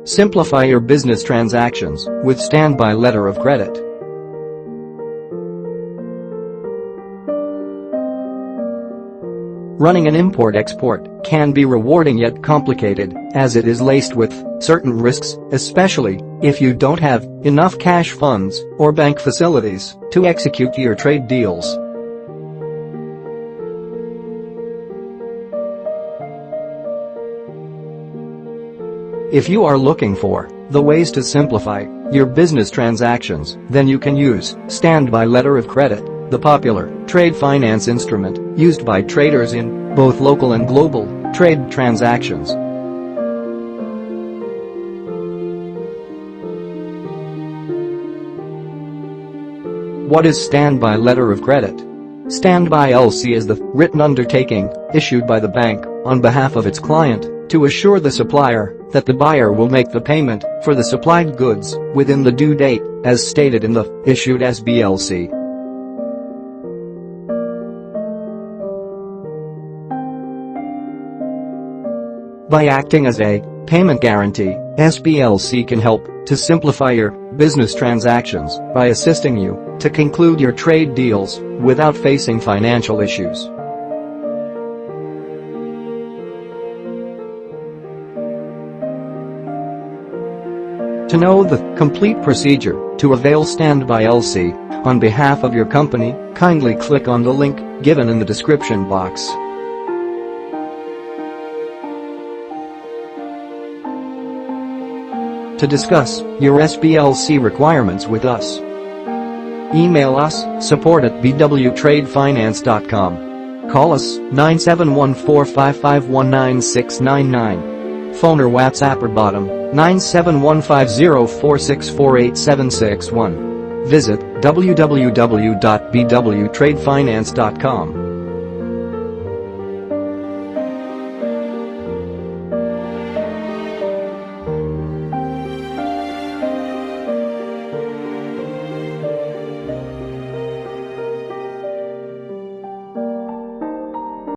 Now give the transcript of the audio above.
Simplify your business transactions with standby letter of credit. Running an import-export can be rewarding yet complicated, as it is laced with certain risks, especially if you don't have enough cash funds or bank facilities to execute your trade deals. If you are looking for the ways to simplify your business transactions, then you can use standby letter of credit, the popular trade finance instrument used by traders in both local and global trade transactions. What is standby letter of credit? Standby L.C. is the written undertaking issued by the bank on behalf of its client to assure the supplier that the buyer will make the payment for the supplied goods within the due date, as stated in the issued SBLC. By acting as a payment guarantee, SBLC can help to simplify your business transactions by assisting you to conclude your trade deals without facing financial issues. To know the complete procedure to avail Standby L.C. on behalf of your company, kindly click on the link given in the description box. To discuss your SBLC requirements with us, email us support@bwtradefinance.com. Call us 971-455-19699. Phone or WhatsApp or bottom 9715046487661. Visit www.bwtradefinance.com.